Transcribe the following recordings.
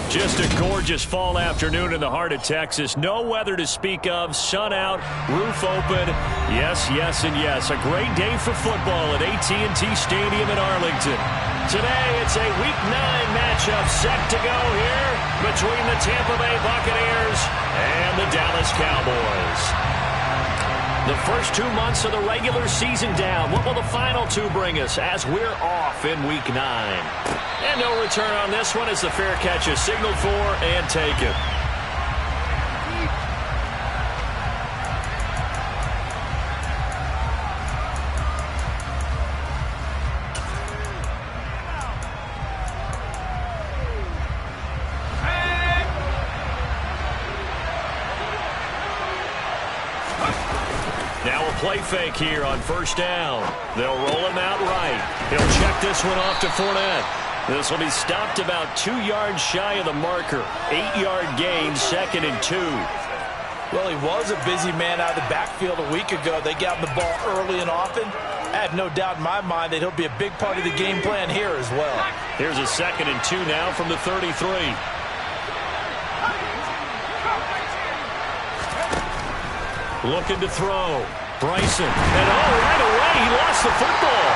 Just a gorgeous fall afternoon in the heart of Texas. No weather to speak of. Sun out, roof open. Yes, yes, and yes. A great day for football at AT&T Stadium in Arlington. Today, it's a Week 9 matchup set to go here between the Tampa Bay Buccaneers and the Dallas Cowboys. The first 2 months of the regular season down. What will the final two bring us as we're off in Week 9? And no return on this one as the fair catch is signaled for and taken. Now a play fake here on first down. They'll roll him out right. He'll check this one off to Fournette. This will be stopped about 2 yards shy of the marker. 8-yard gain, 2nd and 2. Well, he was a busy man out of the backfield a week ago. They got him the ball early and often. I have no doubt in my mind that he'll be a big part of the game plan here as well. Here's a 2nd and 2 now from the 33. Looking to throw. Bryson. And right away, he lost the football.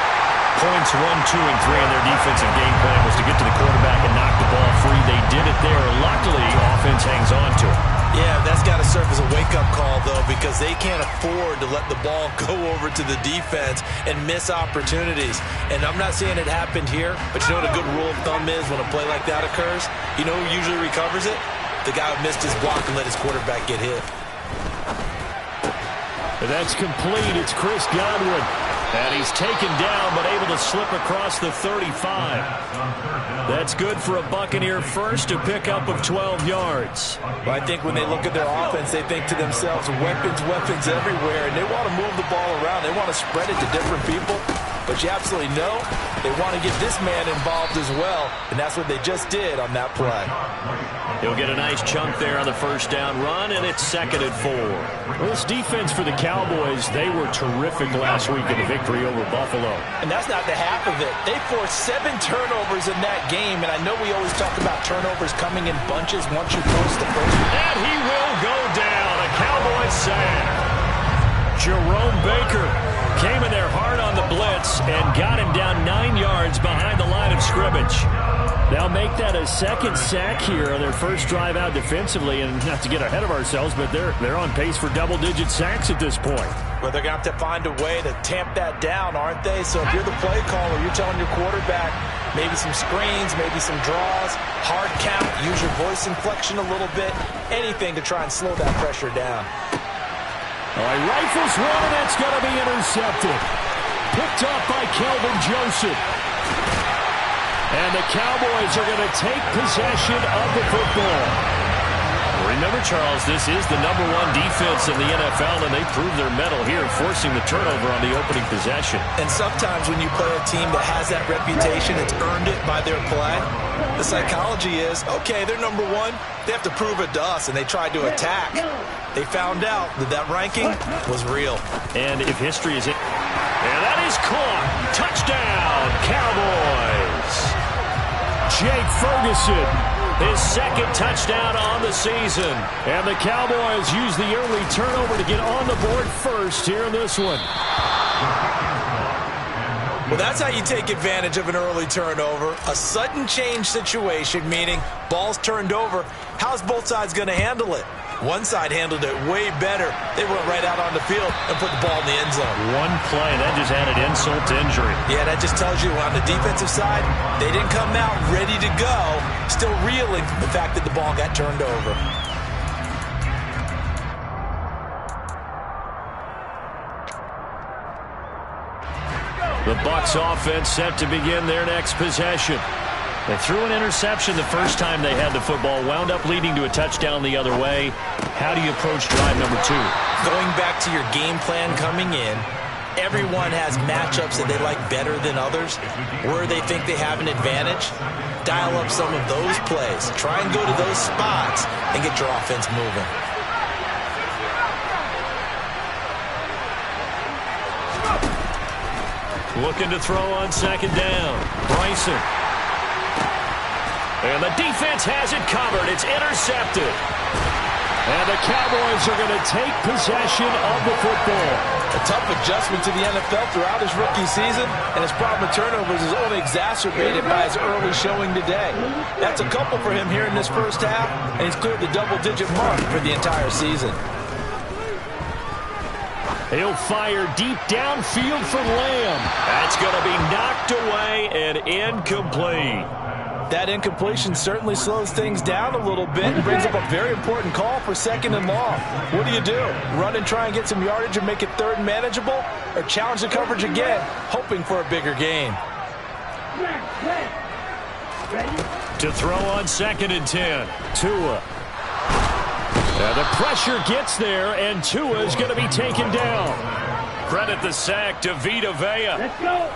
Points 1, 2, and 3 in their defensive game plan was to get to the quarterback and knock the ball free. They did it there. Luckily, offense hangs on to it. Yeah, that's got to serve as a wake-up call, though, because they can't afford to let the ball go over to the defense and miss opportunities. And I'm not saying it happened here, but you know what a good rule of thumb is when a play like that occurs? You know who usually recovers it? The guy who missed his block and let his quarterback get hit. That's complete. It's Chris Godwin. And he's taken down, but able to slip across the 35. That's good for a Buccaneer first to pick up of 12 yards. Well, I think when they look at their offense, they think to themselves, weapons, weapons everywhere, and they want to move the ball around. They want to spread it to different people. But you absolutely know they want to get this man involved as well, and that's what they just did on that play. He'll get a nice chunk there on the first down run, and it's 2nd and 4. Well, this defense for the Cowboys, they were terrific last week in the victory over Buffalo. And that's not the half of it. They forced 7 turnovers in that game, and I know we always talk about turnovers coming in bunches once you post the first. And he will go down. A Cowboys sack. Jerome Baker came in there hard on the blitz and got him down 9 yards behind the line of scrimmage. They'll make that a 2nd sack here on their first drive out defensively, and not to get ahead of ourselves, but they're on pace for double-digit sacks at this point. Well, they're going to have to find a way to tamp that down, aren't they? So if you're the play caller, you're telling your quarterback maybe some screens, maybe some draws, hard count, use your voice inflection a little bit, anything to try and slow that pressure down. All right, rifles one, and that's going to be intercepted. Picked up by Kelvin Joseph. And the Cowboys are going to take possession of the football. Remember, Charles, this is the #1 defense in the NFL, and they proved their mettle here, forcing the turnover on the opening possession. And sometimes when you play a team that has that reputation, it's earned it by their play. The psychology is, okay, they're #1. They have to prove it to us, and they tried to attack. They found out that that ranking was real. And if history is it, and that is caught. Touchdown, Cowboys. Jake Ferguson, his 2nd touchdown on the season. And the Cowboys use the early turnover to get on the board first here in this one. Well, that's how you take advantage of an early turnover. A sudden change situation, meaning ball's turned over. How's both sides going to handle it? One side handled it way better. They went right out on the field and put the ball in the end zone. One play, that just added insult to injury. Yeah, that just tells you on the defensive side, they didn't come out ready to go, still reeling from the fact that the ball got turned over. The Bucs offense set to begin their next possession. They threw an interception the first time they had the football, wound up leading to a touchdown the other way. How do you approach drive #2? Going back to your game plan coming in, everyone has matchups that they like better than others, where they think they have an advantage. Dial up some of those plays. Try and go to those spots and get your offense moving. Looking to throw on 2nd down. Bryson. And the defense has it covered. It's intercepted. And the Cowboys are going to take possession of the football. A tough adjustment to the NFL throughout his rookie season, and his problem with turnovers is only exacerbated by his early showing today. That's a couple for him here in this first half, and he's cleared the double-digit mark for the entire season. He'll fire deep downfield for Lamb. That's going to be knocked away and incomplete. That incompletion certainly slows things down a little bit and brings up a very important call for 2nd and long. What do? Run and try and get some yardage and make it 3rd and manageable? Or challenge the coverage again, hoping for a bigger gain? To throw on 2nd and 10. Tua. The pressure gets there, and Tua is going to be taken down. Credit the sack to Vita Vea. Let's go.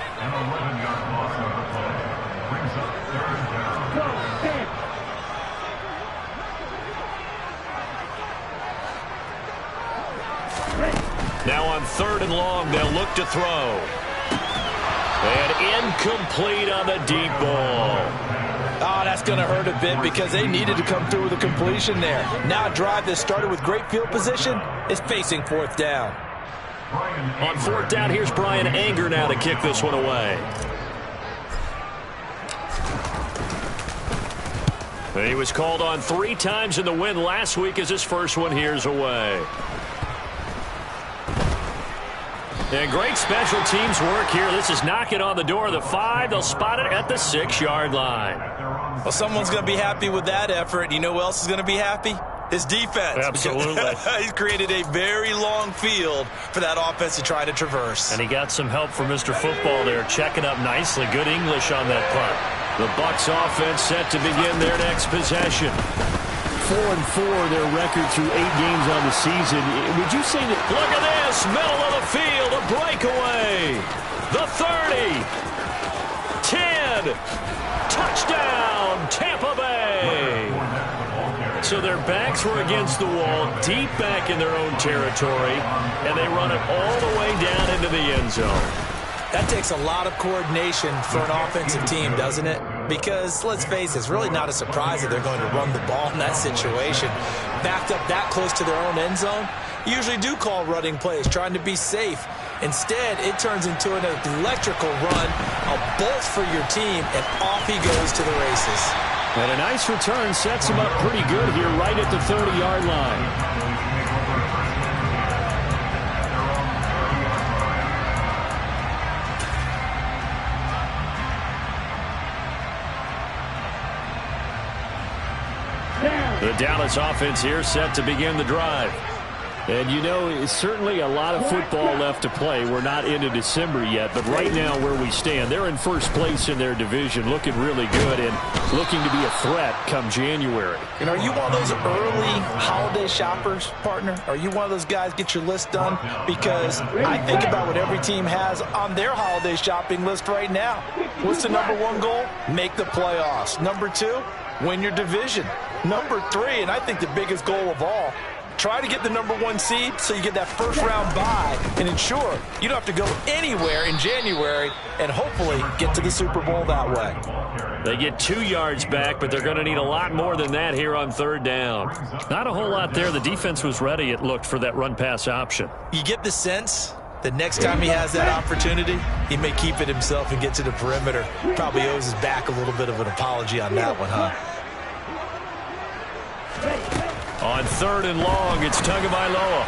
Now on 3rd and long, they'll look to throw. And incomplete on the deep ball. Oh, that's going to hurt a bit because they needed to come through with a completion there. Now a drive that started with great field position is facing 4th down. On 4th down, here's Brian Anger now to kick this one away. He was called on 3 times in the win last week as his first one here's away. And great special teams work here. This is knocking on the door of the 5. They'll spot it at the 6-yard line. Well, someone's going to be happy with that effort. You know who else is going to be happy? His defense. Absolutely. He's created a very long field for that offense to try to traverse. And he got some help from Mr. Football there, checking up nicely. Good English on that punt. The Bucs offense set to begin their next possession. 4-4, their record through 8 games on the season. Would you say that? Look at this, middle of the field, a breakaway. The 30, 10, touchdown, Tampa Bay. So their backs were against the wall, deep back in their own territory, and they run it all the way down into the end zone. That takes a lot of coordination for an offensive team, doesn't it? Because, let's face it, it's really not a surprise that they're going to run the ball in that situation. Backed up that close to their own end zone, you usually do call running plays, trying to be safe. Instead, it turns into an electrical run, a bolt for your team, and off he goes to the races. And a nice return sets him up pretty good here right at the 30-yard line. The Dallas offense here set to begin the drive. And, you know, it's certainly a lot of football left to play. We're not into December yet, but right now where we stand, they're in first place in their division, looking really good and looking to be a threat come January. And are you one of those early holiday shoppers, partner? Are you one of those guys get your list done? Because I think about what every team has on their holiday shopping list right now. What's the #1 goal? Make the playoffs. #2, win your division. #3, and I think the biggest goal of all, try to get the #1 seed so you get that first-round bye and ensure you don't have to go anywhere in January and hopefully get to the Super Bowl that way. They get 2 yards back, but they're going to need a lot more than that here on 3rd down. Not a whole lot there. The defense was ready, it looked, for that run-pass option. You get the sense that next time he has that opportunity, he may keep it himself and get to the perimeter. Probably owes his back a little bit of an apology on that one, huh? On 3rd and long, it's Tagovailoa.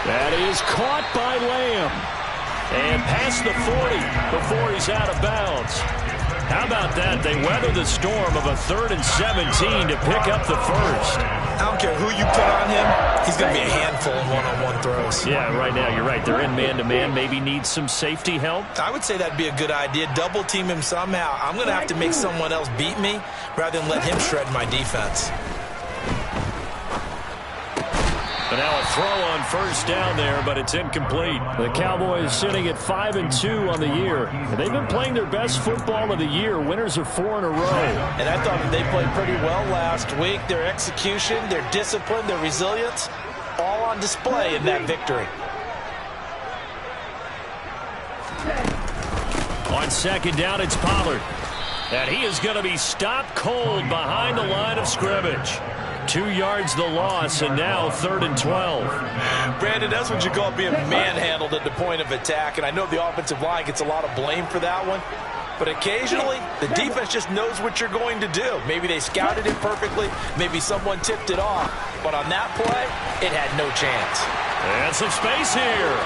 That is caught by Lamb. And past the 40 before he's out of bounds. How about that? They weather the storm of a 3rd and 17 to pick up the first. I don't care who you put on him. He's going to be a handful in one-on-one throws. Yeah, right now, you're right. They're in man-to-man. Maybe need some safety help. I would say that'd be a good idea. Double team him somehow. I'm going to have to make someone else beat me rather than let him shred my defense. But now a throw on 1st down there, but it's incomplete. The Cowboys sitting at 5-2 on the year. And they've been playing their best football of the year. Winners of 4 in a row. And I thought they played pretty well last week. Their execution, their discipline, their resilience, all on display in that victory. On 2nd down, it's Pollard. And he is going to be stopped cold behind the line of scrimmage. 2 yards the loss, and now 3rd and 12. Brandon, that's what you call being manhandled at the point of attack, and I know the offensive line gets a lot of blame for that one. But occasionally, the defense just knows what you're going to do. Maybe they scouted it perfectly. Maybe someone tipped it off. But on that play, it had no chance. And some space here.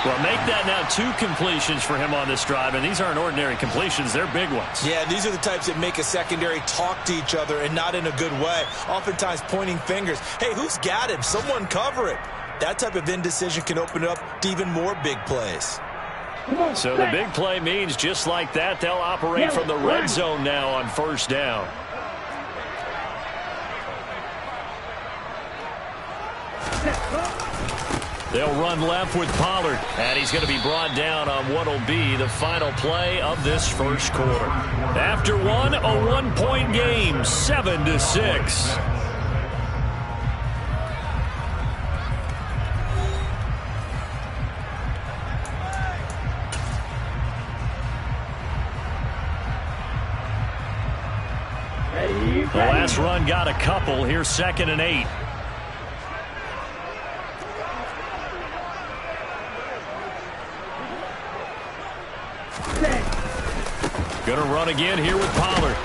Well, make that now 2 completions for him on this drive, and these aren't ordinary completions. They're big ones. Yeah, these are the types that make a secondary talk to each other and not in a good way. Oftentimes pointing fingers. Hey, who's got him? Someone cover it. That type of indecision can open it up to even more big plays. So the big play means just like that, they'll operate from the red zone now on 1st down. They'll run left with Pollard, and he's going to be brought down on what will be the final play of this 1st quarter. After one, a 1-point game, 7-6. The last run got a couple. Here's 2nd and 8. Going to run again here with Pollard.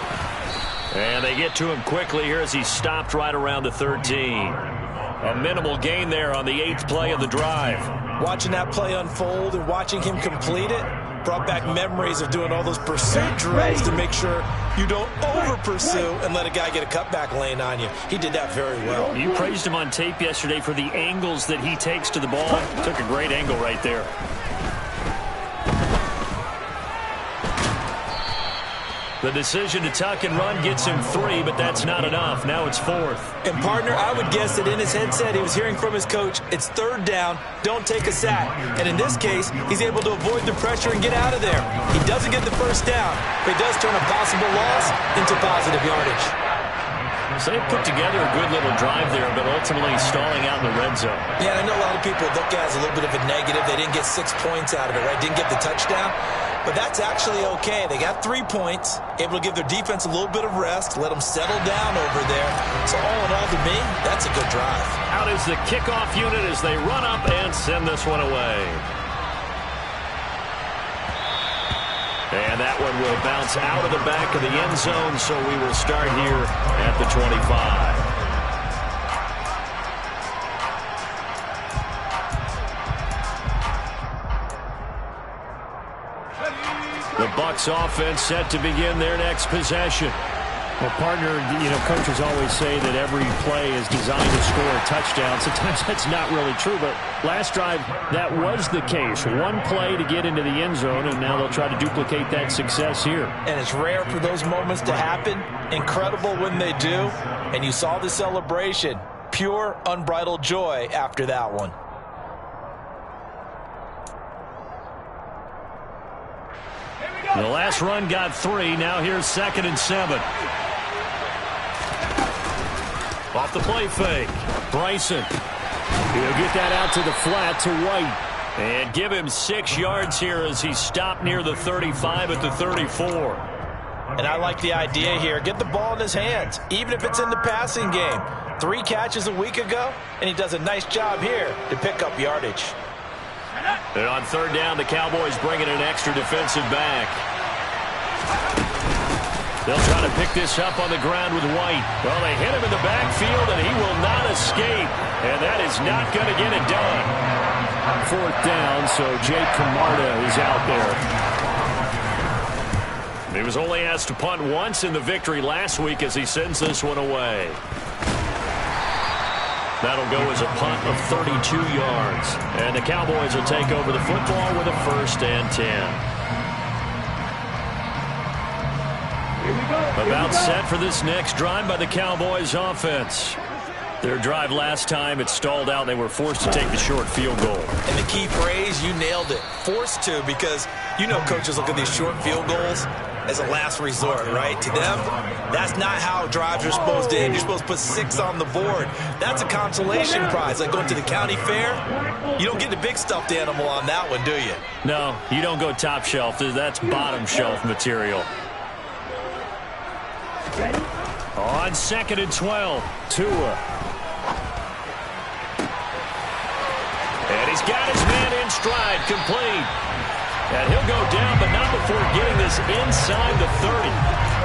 And they get to him quickly here as he stopped right around the 13. A minimal gain there on the 8th play of the drive. Watching that play unfold and watching him complete it brought back memories of doing all those pursuit drills to make sure you don't over-pursue and let a guy get a cutback lane on you. He did that very well. You praised him on tape yesterday for the angles that he takes to the ball. Took a great angle right there. The decision to tuck and run gets him 3, but that's not enough. Now it's 4th. And, partner, I would guess that in his headset he was hearing from his coach, it's 3rd down, don't take a sack. And in this case, he's able to avoid the pressure and get out of there. He doesn't get the 1st down, but he does turn a possible loss into positive yardage. So they put together a good little drive there, but ultimately stalling out in the red zone. Yeah, I know a lot of people look at it as a little bit of a negative. They didn't get 6 points out of it, right? Didn't get the touchdown. But that's actually okay. They got 3 points, able to give their defense a little bit of rest, let them settle down over there. So all in all, to me, that's a good drive. Out is the kickoff unit as they run up and send this one away. And that one will bounce out of the back of the end zone, so we will start here at the 25. The Bucs offense set to begin their next possession. Well, partner, coaches always say that every play is designed to score a touchdown. Sometimes that's not really true, but last drive, that was the case. 1 play to get into the end zone, and now they'll try to duplicate that success here. And it's rare for those moments to happen. Incredible when they do. And you saw the celebration. Pure, unbridled joy after that one. The last run got 3. Now here's 2nd and 7. Off the play fake. Bryson. He'll get that out to the flat to White. And give him 6 yards here as he stopped near the 35 at the 34. And I like the idea here. Get the ball in his hands, even if it's in the passing game. 3 catches a week ago, and he does a nice job here to pick up yardage. And on 3rd down, the Cowboys bring in an extra defensive back. They'll try to pick this up on the ground with White. Well, they hit him in the backfield, and he will not escape. And that is not going to get it done. 4th down, so Jake Camarda is out there. He was only asked to punt once in the victory last week as he sends this one away. That'll go as a punt of 32 yards. And the Cowboys will take over the football with a 1st and 10. About set for this next drive by the Cowboys offense. Their drive last time, it stalled out. They were forced to take the short field goal. And the key phrase, you nailed it. Forced to, because you know coaches look at these short field goals. as a last resort, right? To them, that's not how drives are supposed to end. You're supposed to put 6 on the board. That's a consolation prize. Like going to the county fair, you don't get the big stuffed animal on that one, do you? No, you don't go top shelf. That's bottom shelf material. On 2nd and 12, Tua. And he's got his man in stride, complete. And he'll go down, but not before getting this inside the 30.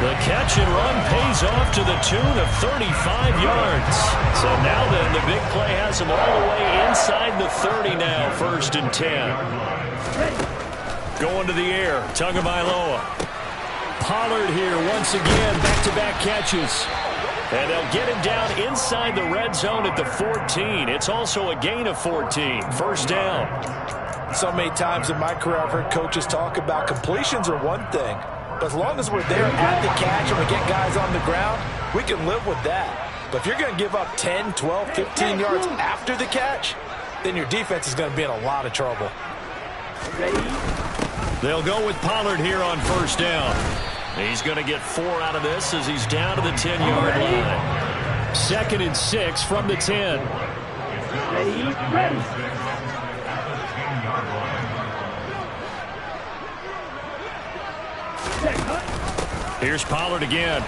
The catch and run pays off to the tune of 35 yards. So now then, the big play has him all the way inside the 30 now, 1st and 10. Going to the air, Tagovailoa. Pollard here once again, back-to-back catches. And they'll get him down inside the red zone at the 14. It's also a gain of 14. 1st down. So many times in my career I've heard coaches talk about completions are one thing. But as long as we're there at the catch and we get guys on the ground, we can live with that. But if you're going to give up 10, 12, 15 yards after the catch, then your defense is going to be in a lot of trouble. They'll go with Pollard here on 1st down. He's going to get 4 out of this as he's down to the 10-yard line. 2nd and 6 from the 10. Here's Pollard again.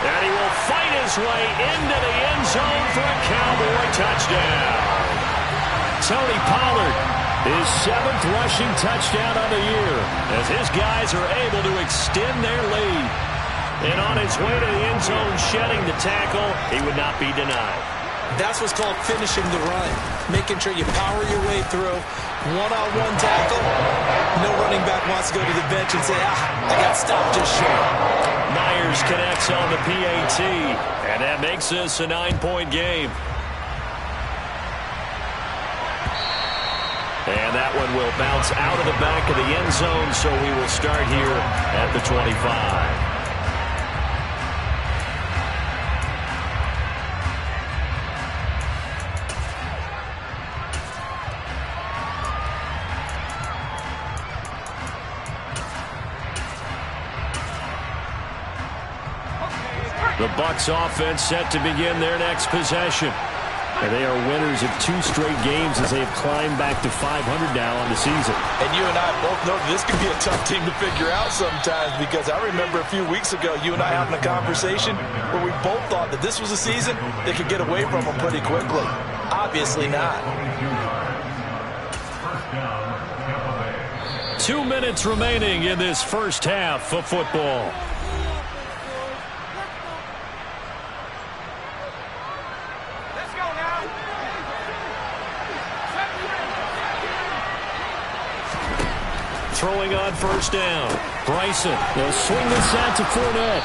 And he will fight his way into the end zone for a Cowboy touchdown. Tony Pollard, his 7th rushing touchdown of the year, as his guys are able to extend their lead. And on his way to the end zone, shedding the tackle, he would not be denied. That's what's called finishing the run, making sure you power your way through. One-on-one tackle, no running back wants to go to the bench and say, I got stopped just short. Myers connects on the PAT, and that makes this a 9-point game. And that one will bounce out of the back of the end zone, so we will start here at the 25. The Bucs offense set to begin their next possession. And they are winners of 2 straight games as they have climbed back to 500 now on the season. And you and I both know that this could be a tough team to figure out sometimes, because I remember a few weeks ago you and I having a conversation where we both thought that this was a season they could get away from them pretty quickly. Obviously not. 2 minutes remaining in this first half of football. Throwing on 1st down. Bryson. They'll swing this out to Fournette.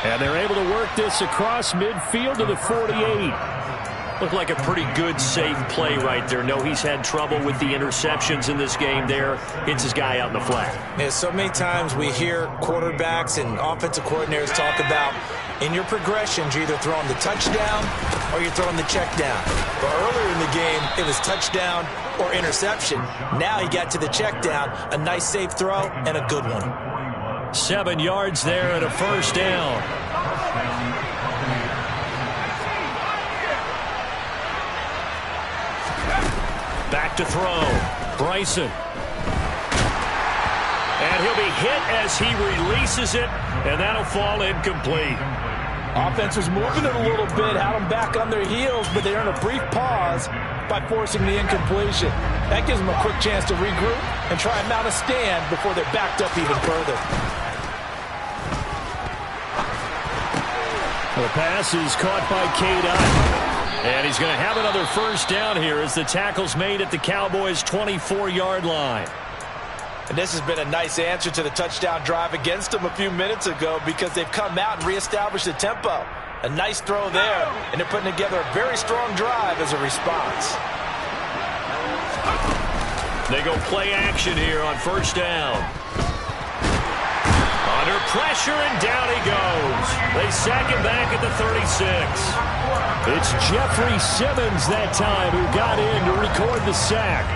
And they're able to work this across midfield to the 48. Looked like a pretty good, safe play right there. No, he's had trouble with the interceptions in this game there. Hits his guy out in the flat. Yeah, so many times we hear quarterbacks and offensive coordinators talk about in your progressions, you're either throwing the touchdown or you're throwing the check down. But earlier in the game, it was touchdown or interception. Now he got to the check down, a nice safe throw, and a good one. 7 yards there and a 1st down. Back to throw. Bryson. And he'll be hit as he releases it, and that'll fall incomplete. Offense was moving it a little bit, had them back on their heels, but they earned a brief pause by forcing the incompletion. That gives them a quick chance to regroup and try and mount a stand before they're backed up even further. The pass is caught by K-Dot. And he's going to have another 1st down here as the tackle's made at the Cowboys' 24-yard line. And this has been a nice answer to the touchdown drive against them a few minutes ago, because they've come out and reestablished the tempo. A nice throw there, and they're putting together a very strong drive as a response. They go play action here on 1st down. Under pressure, and down he goes. They sack him back at the 36. It's Jeffrey Simmons that time who got in to record the sack.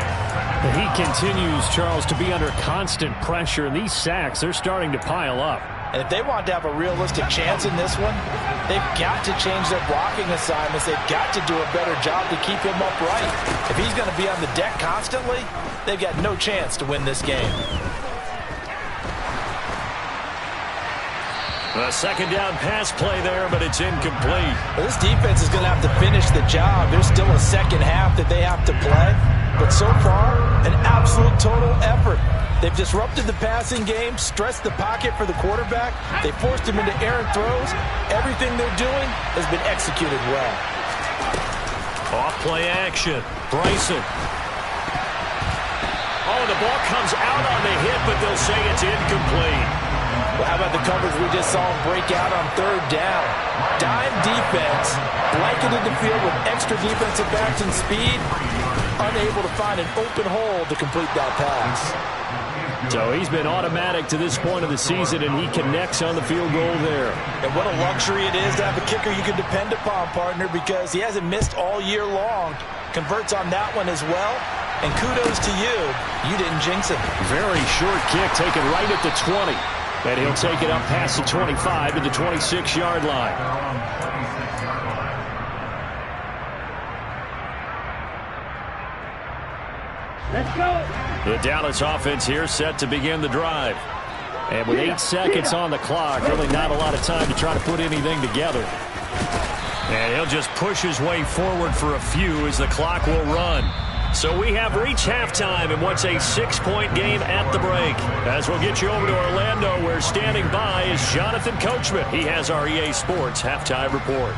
He continues, Charles, to be under constant pressure, and these sacks, they're starting to pile up. And if they want to have a realistic chance in this one, they've got to change their blocking assignments. They've got to do a better job to keep him upright. If he's going to be on the deck constantly, they've got no chance to win this game. A second down pass play there, but it's incomplete. Well, this defense is going to have to finish the job. There's still a second half that they have to play. But so far, an absolute total effort. They've disrupted the passing game, stressed the pocket for the quarterback. They forced him into errant throws. Everything they're doing has been executed well. Off play action. Bryson. Oh, the ball comes out on the hit, but they'll say it's incomplete. Well, how about the coverage we just saw him break out on third down? Dime defense, blanketed the field with extra defensive backs and speed, unable to find an open hole to complete that pass. So he's been automatic to this point of the season, and he connects on the field goal there. And what a luxury it is to have a kicker you can depend upon, partner, because he hasn't missed all year long. Converts on that one as well. And kudos to you. You didn't jinx him. Very short kick taken right at the 20. And he'll take it up past the 25 to the 26-yard line. Let's go. The Dallas offense here set to begin the drive. And with 8 seconds on the clock, really not a lot of time to try to put anything together. And he'll just push his way forward for a few as the clock will run. So we have reached halftime in what's a 6-point game at the break. As we'll get you over to Orlando, where standing by is Jonathan Coachman. He has our EA Sports halftime report.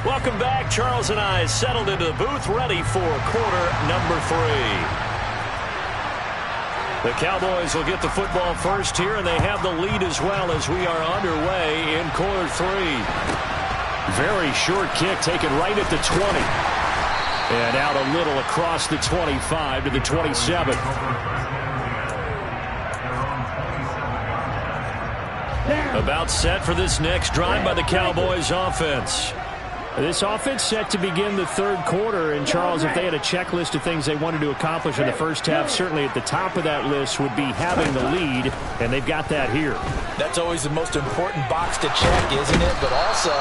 Welcome back. Charles and I settled into the booth, ready for quarter number 3. The Cowboys will get the football first here, and they have the lead as well as we are underway in quarter 3. Very short kick taken right at the 20. And out a little across the 25 to the 27. About set for this next drive by the Cowboys offense. This offense set to begin the third quarter, and Charles, if they had a checklist of things they wanted to accomplish in the first half, certainly at the top of that list would be having the lead, and they've got that here. That's always the most important box to check, isn't it? But also,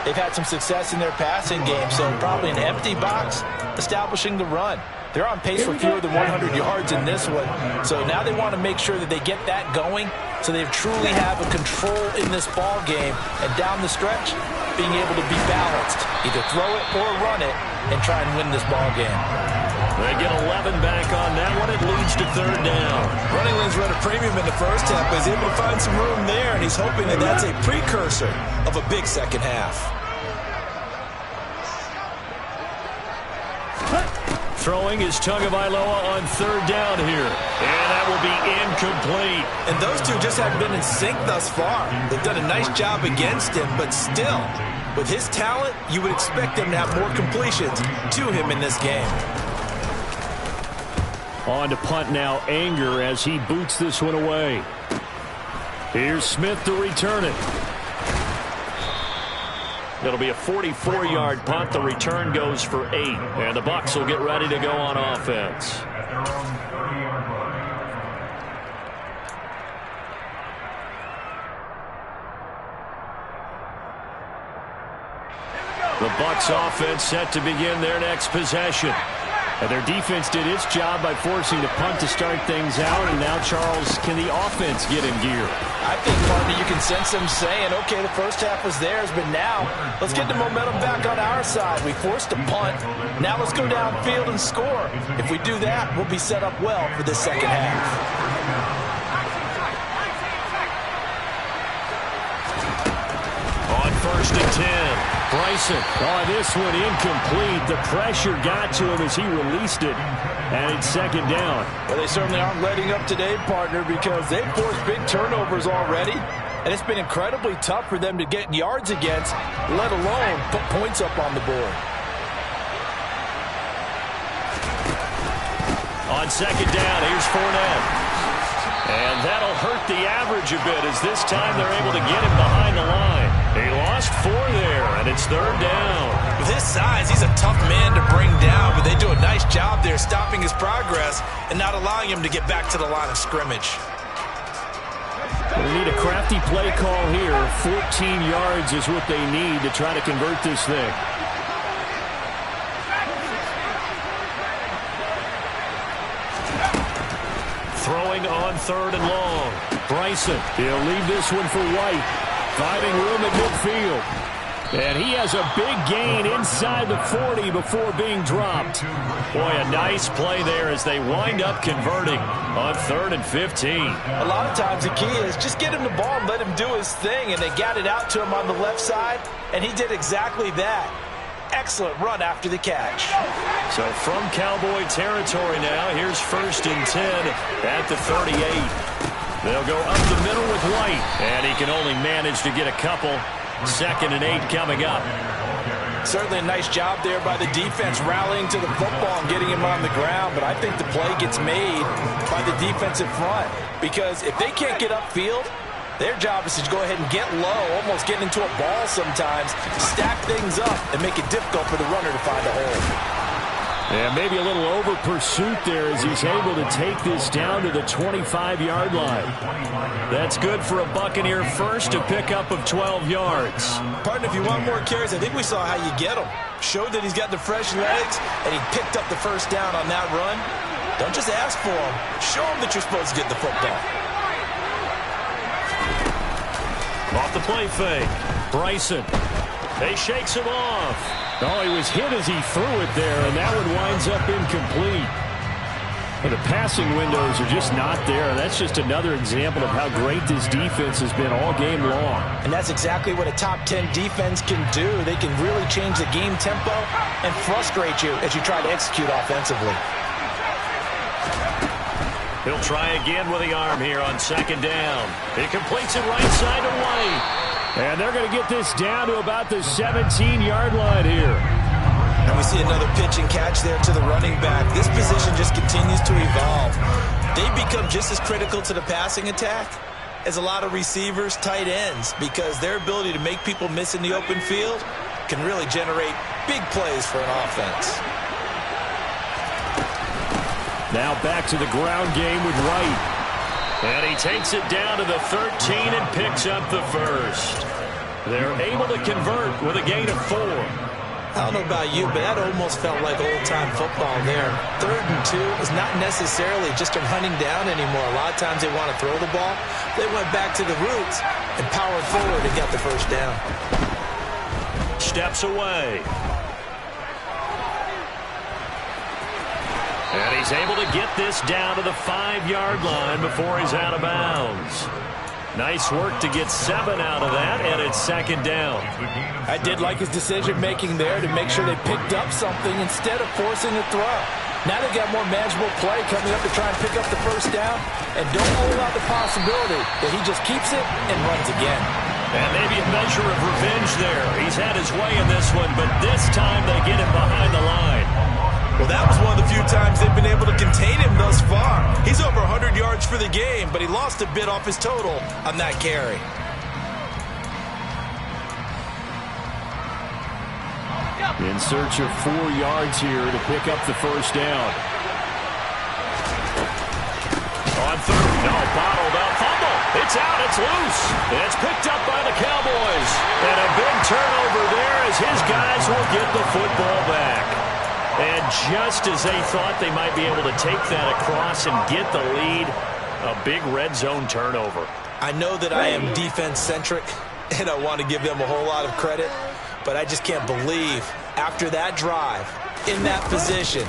they've had some success in their passing game, so probably an empty box establishing the run. They're on pace for fewer than 100 yards in this one, so now they want to make sure that they get that going so they truly have a control in this ball game, and down the stretch, being able to be balanced, either throw it or run it, and try and win this ball game. They get 11 back on that one. It leads to third down. Running lanes run a premium in the first half, but he's able to find some room there, and he's hoping that that's a precursor of a big second half. Throwing is Tagovailoa on third down here. And that will be incomplete. And those two just haven't been in sync thus far. They've done a nice job against him, but still, with his talent, you would expect them to have more completions to him in this game. On to punt now, Anger, as he boots this one away. Here's Smith to return it. It'll be a 44-yard punt. The return goes for 8. And the Bucs will get ready to go on offense. The Bucs offense set to begin their next possession. And their defense did its job by forcing the punt to start things out. And now, Charles, can the offense get in gear? I think, partner, you can sense them saying, okay, the first half was theirs, but now let's get the momentum back on our side. We forced a punt. Now let's go downfield and score. If we do that, we'll be set up well for this second half. On first and 10, Bryson. Oh, this one incomplete. The pressure got to him as he released it. And it's second down. Well, they certainly aren't letting up today, partner, because they've forced big turnovers already. And it's been incredibly tough for them to get yards against, let alone put points up on the board. On second down, here's Fournette. And that'll hurt the average a bit as this time they're able to get him behind the line. He lost 4 there, and it's 3rd down. With his size, he's a tough man to bring down, but they do a nice job there stopping his progress and not allowing him to get back to the line of scrimmage. They need a crafty play call here. 14 yards is what they need to try to convert this thing. Throwing on 3rd and long. Bryson, he'll leave this one for White. Finding room at midfield. And he has a big gain inside the 40 before being dropped. Boy, a nice play there as they wind up converting on 3rd and 15. A lot of times the key is just get him the ball and let him do his thing, and they got it out to him on the left side, and he did exactly that. Excellent run after the catch. So from Cowboy territory now, here's 1st and 10 at the 38. They'll go up the middle with White, and he can only manage to get a couple. 2nd and 8 coming up. Certainly a nice job there by the defense rallying to the football and getting him on the ground, but I think the play gets made by the defensive front because if they can't get upfield, their job is to go ahead and get low, almost get into a ball sometimes, stack things up, and make it difficult for the runner to find a hole. And maybe a little over pursuit there as he's able to take this down to the 25-yard line. That's good for a Buccaneer first, a pickup of 12 yards. Partner, if you want more carries, I think we saw how you get him. Showed that he's got the fresh legs, and he picked up the 1st down on that run. Don't just ask for him. Show him that you're supposed to get the football. Off the play fake. Bryson. He shakes him off. Oh, he was hit as he threw it there, and that one winds up incomplete. But the passing windows are just not there. That's just another example of how great this defense has been all game long. And that's exactly what a top 10 defense can do. They can really change the game tempo and frustrate you as you try to execute offensively. He'll try again with the arm here on 2nd down. He completes it right side to White. And they're going to get this down to about the 17-yard line here. And we see another pitch and catch there to the running back. This position just continues to evolve. They become just as critical to the passing attack as a lot of receivers, tight ends, because their ability to make people miss in the open field can really generate big plays for an offense. Now back to the ground game with Wright. And he takes it down to the 13 and picks up the 1st. They're able to convert with a gain of 4. I don't know about you, but that almost felt like old-time football there. 3rd and 2 is not necessarily just a running down anymore. A lot of times they want to throw the ball. They went back to the roots and powered forward and got the 1st down. Steps away. And he's able to get this down to the 5-yard line before he's out of bounds. Nice work to get 7 out of that, and it's 2nd down. I did like his decision-making there to make sure they picked up something instead of forcing a throw. Now they've got more manageable play coming up to try and pick up the 1st down, and don't rule out the possibility that he just keeps it and runs again. And maybe a measure of revenge there. He's had his way in this one, but this time they get him behind the line. Well, that was one of the few times they've been able to contain him thus far. He's over 100 yards for the game, but he lost a bit off his total on that carry. In search of 4 yards here to pick up the 1st down. On 3rd, no, bottled up, fumble. It's out, it's loose. It's picked up by the Cowboys. And a big turnover there as his guys will get the football back. And just as they thought they might be able to take that across and get the lead, a big red zone turnover. I know that I am defense-centric, and I want to give them a whole lot of credit, but I just can't believe after that drive, in that position,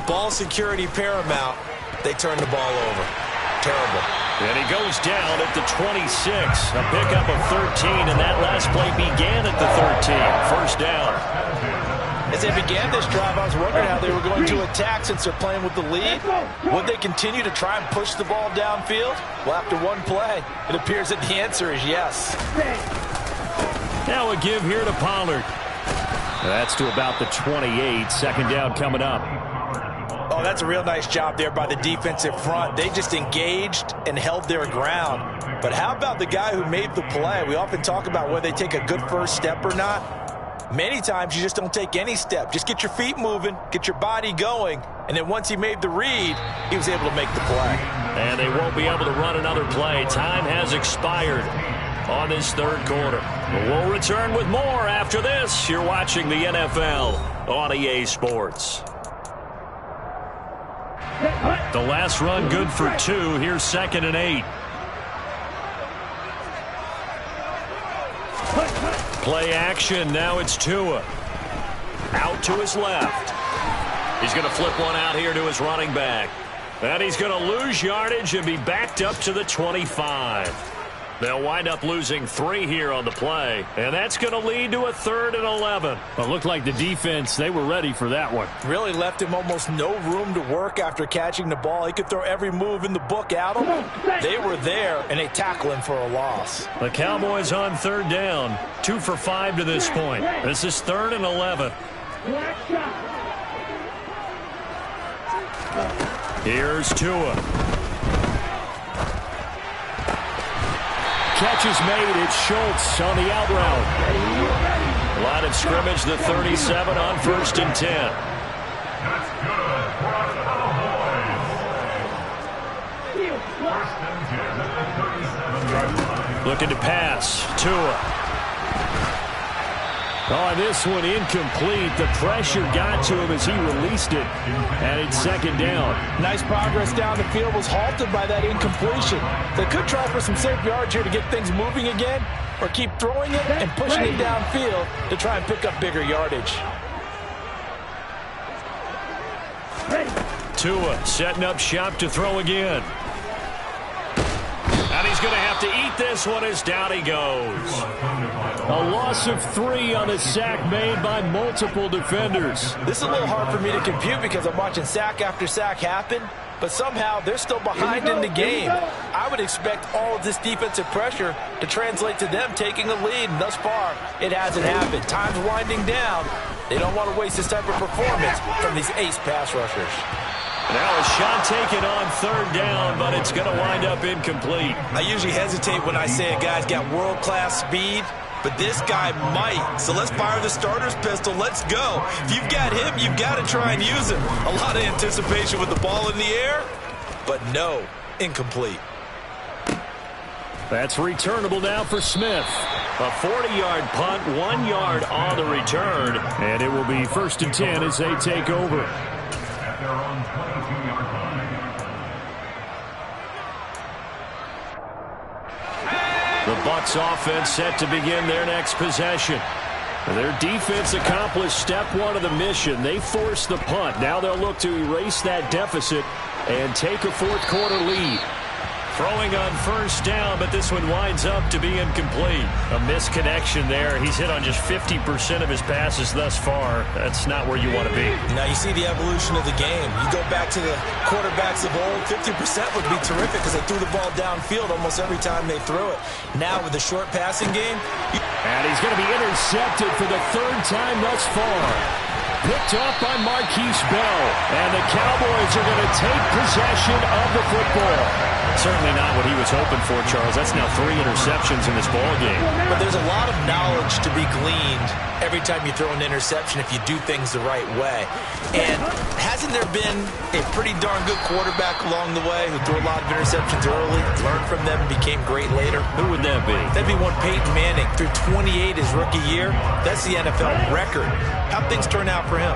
ball security paramount, they turn the ball over. Terrible. And he goes down at the 26. A pickup of 13, and that last play began at the 13. 1st down. As they began this drive, I was wondering how they were going to attack since they're playing with the lead. Would they continue to try and push the ball downfield? Well, after one play, it appears that the answer is yes. Now a give here to Pollard. That's to about the 28. 2nd down coming up. Oh, that's a real nice job there by the defensive front. They just engaged and held their ground. But how about the guy who made the play? We often talk about whether they take a good first step or not. Many times you just don't take any step. Just get your feet moving, get your body going, and then once he made the read, he was able to make the play. And they won't be able to run another play. Time has expired on this third quarter. We'll return with more after this. You're watching the NFL on EA Sports. The last run good for 2. Here's 2nd and 8. Play action. Now it's Tua. Out to his left. He's going to flip one out here to his running back. And he's going to lose yardage and be backed up to the 25. They'll wind up losing 3 here on the play. And that's going to lead to a 3rd and 11. Well, it looked like the defense, they were ready for that one. Really left him almost no room to work after catching the ball. He could throw every move in the book at him. They were there, and they tackle him for a loss. The Cowboys on 3rd down. 2 for 5 to this point. This is 3rd and 11. Here's Tua. Catch is made. It's Schultz on the out route. Line of scrimmage, the 37 on 1st and 10. Looking to pass. Tua. Oh, this one incomplete. The pressure got to him as he released it. And it's 2nd down. Nice progress down the field, was halted by that incompletion. They could try for some safe yards here to get things moving again, or keep throwing it and pushing it downfield to try and pick up bigger yardage. Tua setting up shop to throw again. And he's going to have to eat this one as down he goes. A loss of 3 on a sack made by multiple defenders. This is a little hard for me to compute because I'm watching sack after sack happen, but somehow they're still behind in the game. I would expect all of this defensive pressure to translate to them taking a lead, and thus far, it hasn't happened. Time's winding down. They don't want to waste this type of performance from these ace pass rushers. Now a shot taken on 3rd down, but it's going to wind up incomplete. I usually hesitate when I say a guy's got world-class speed, but this guy might. So let's fire the starter's pistol. Let's go. If you've got him, you've got to try and use him. A lot of anticipation with the ball in the air, but no, incomplete. That's returnable now for Smith. A 40-yard punt, 1 yard on the return. And it will be 1st and 10 as they take over. At their own 22-yard line. The Bucs offense set to begin their next possession. Their defense accomplished step 1 of the mission. They forced the punt. Now they'll look to erase that deficit and take a 4th quarter lead. Throwing on 1st down, but this one winds up to be incomplete. A misconnection there. He's hit on just 50% of his passes thus far. That's not where you want to be. Now you see the evolution of the game. You go back to the quarterbacks of old, 50% would be terrific because they threw the ball downfield almost every time they threw it. Now with the short passing game. And he's going to be intercepted for the 3rd time thus far. Picked up by Marquise Bell. And the Cowboys are going to take possession of the football. Certainly not what he was hoping for, Charles. That's now 3 interceptions in this ball game. But there's a lot of knowledge to be gleaned every time you throw an interception if you do things the right way. And hasn't there been a pretty darn good quarterback along the way who threw a lot of interceptions early, learned from them, and became great later? Who would that be? That'd be one Peyton Manning. Threw 28 his rookie year. That's the NFL record. How'd things turn out for him?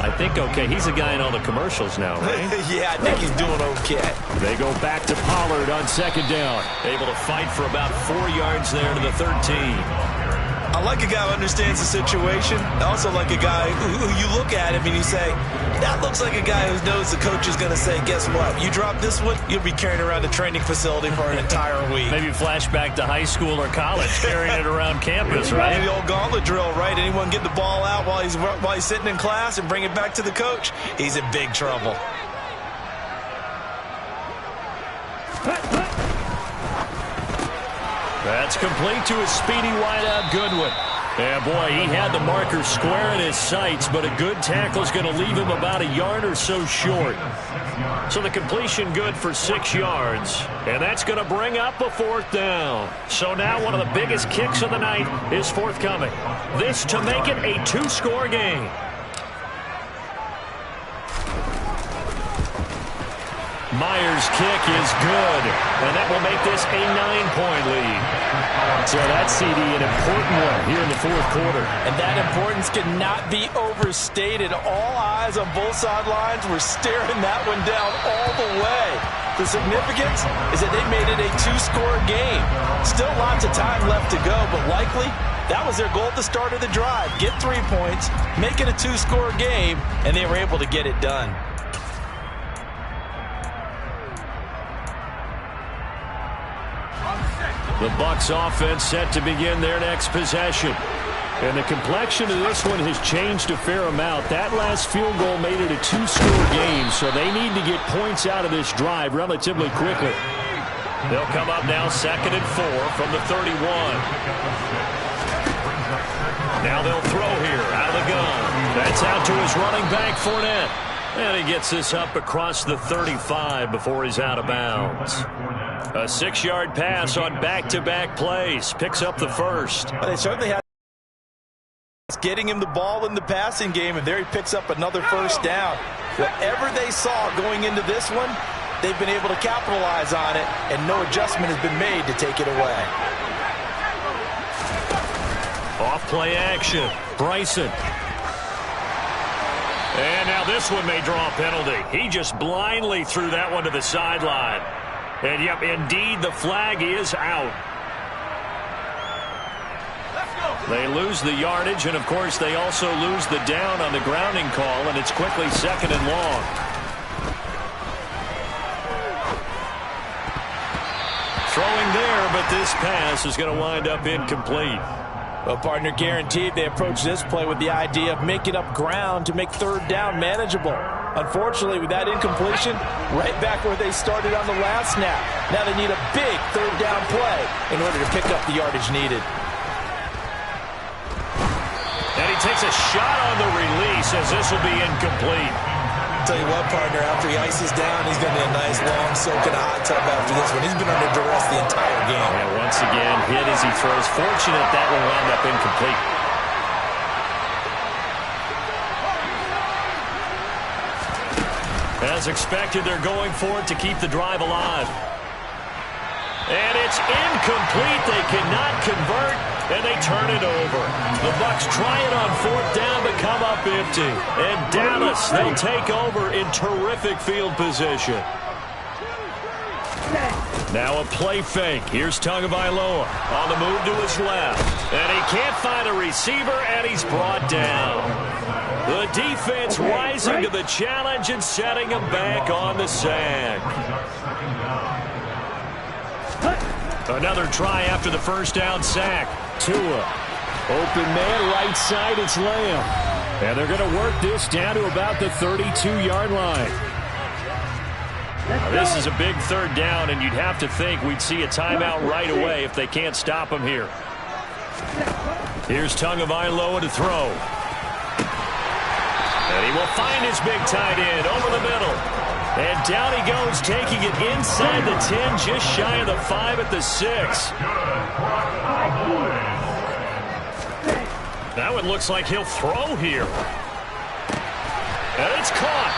I think okay. He's a guy in all the commercials now, right? Yeah, I think he's doing okay. They go back to Pollard on 2nd down. Able to fight for about 4 yards there to the 13. I like a guy who understands the situation. I also like a guy who you look at him and you say, that looks like a guy who knows the coach is going to say, guess what? You drop this one, you'll be carrying around the training facility for an entire week. Maybe flashback to high school or college, carrying it around campus, right? Maybe the old gauntlet drill, right? Anyone get the ball out while he's sitting in class and bring it back to the coach? He's in big trouble. That's complete to a speedy wideout Goodwin. Yeah, boy, he had the marker square in his sights, but a good tackle is going to leave him about a yard or so short. So the completion good for 6 yards, and that's going to bring up a 4th down. So now one of the biggest kicks of the night is forthcoming. This to make it a 2-score game. Myers' kick is good, and that will make this a 9-point lead. So that's, CD, an important one here in the 4th quarter. And that importance cannot be overstated. All eyes on both sidelines were staring that one down all the way. The significance is that they made it a 2-score game. Still lots of time left to go, but likely that was their goal at the start of the drive. Get 3 points, make it a 2-score game, and they were able to get it done. The Bucs offense set to begin their next possession. And the complexion of this one has changed a fair amount. That last field goal made it a 2-score game, so they need to get points out of this drive relatively quickly. They'll come up now 2nd and 4 from the 31. Now they'll throw here out of the gun. That's out to his running back, Fournette. And he gets this up across the 35 before he's out of bounds. A 6-yard pass on back-to-back plays. Picks up the first. Well, they certainly had getting him the ball in the passing game, and there he picks up another 1st down. Whatever they saw going into this one, they've been able to capitalize on it, and no adjustment has been made to take it away. Off-play action. Bryson. And now this one may draw a penalty. He just blindly threw that one to the sideline. And, yep, indeed, the flag is out. They lose the yardage, and, of course, they also lose the down on the grounding call, and it's quickly 2nd and long. Throwing there, but this pass is going to wind up incomplete. Well, partner, guaranteed they approach this play with the idea of making up ground to make 3rd down manageable. Unfortunately, with that incompletion, right back where they started on the last snap. Now they need a big 3rd down play in order to pick up the yardage needed. And he takes a shot on the release as this will be incomplete. Tell you what, partner, after he ices down, he's going to need a nice long soak in a hot tub after this one. He's been under duress the entire game. And once again, hit as he throws. Fortunate that will wound up incomplete. As expected, they're going for it to keep the drive alive. And it's incomplete. They cannot convert, and they turn it over. The Bucs try it on 4th down, but come up empty. And Dallas, they'll take over in terrific field position. Now a play fake. Here's Tagovailoa on the move to his left. And he can't find a receiver, and he's brought down. The defense rising to the challenge and setting him back on the sack. Another try after the 1st down sack. Tua. Open man, right side, it's Lamb. And they're going to work this down to about the 32-yard line. Now, this is a big 3rd down, and you'd have to think we'd see a timeout right away if they can't stop him here. Here's Tagovailoa to throw. And he will find his big tight end over the middle. And down he goes, taking it inside the 10, just shy of the 5 at the 6. That one looks like he'll throw here. And it's caught.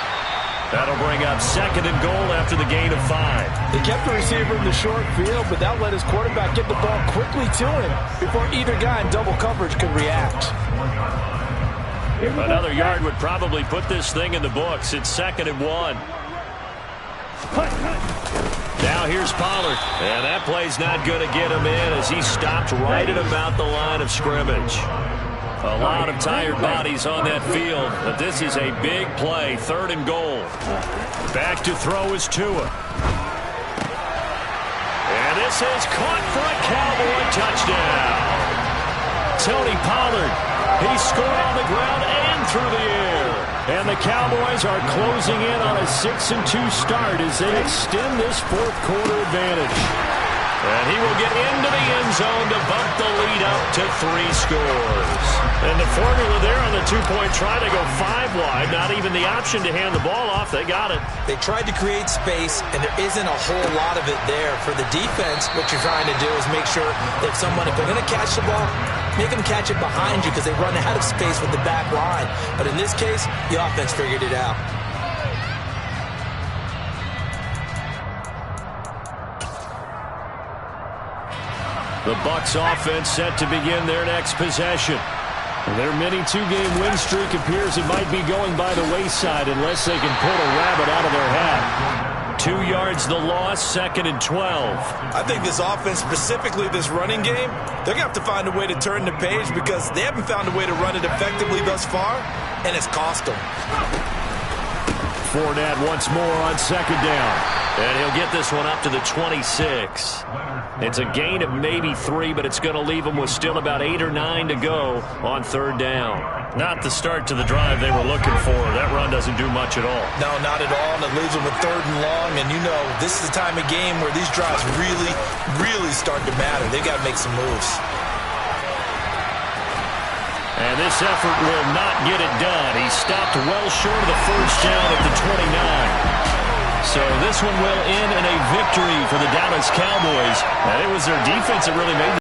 That'll bring up 2nd and goal after the gain of 5. They kept the receiver in the short field, but that let his quarterback get the ball quickly to him before either guy in double coverage could react. Another yard would probably put this thing in the books. It's 2nd and 1. Now here's Pollard. And that play's not going to get him in as he stopped right at about the line of scrimmage. A lot of tired bodies on that field, but this is a big play. 3rd and goal. Back to throw is Tua. And this is caught for a Cowboy touchdown. Tony Pollard, he scored on the ground and through the air. And the Cowboys are closing in on a 6-2 start as they extend this 4th quarter advantage. And he will get into the end zone to bump the lead up to 3 scores. And the formula there on the two-point try to go 5 wide. Not even the option to hand the ball off. They got it. They tried to create space, and there isn't a whole lot of it there. For the defense, what you're trying to do is make sure that if they're going to catch the ball, make them catch it behind you because they run out of space with the back line. But in this case, the offense figured it out. The Bucs offense set to begin their next possession. Their mini 2-game win streak appears it might be going by the wayside unless they can pull a rabbit out of their hat. 2 yards the loss, 2nd and 12. I think this offense, specifically this running game, they're going to have to find a way to turn the page because they haven't found a way to run it effectively thus far, and it's cost them. Fournette once more on 2nd down. And he'll get this one up to the 26. It's a gain of maybe 3, but it's going to leave them with still about 8 or 9 to go on 3rd down. Not the start to the drive they were looking for. That run doesn't do much at all. No, not at all, and it leaves them with 3rd and long. And you know, this is the time of game where these drives really, really start to matter. They've got to make some moves. And this effort will not get it done. He stopped well short of the 1st down at the 29. So this one will end in a victory for the Dallas Cowboys. And it was their defense that really made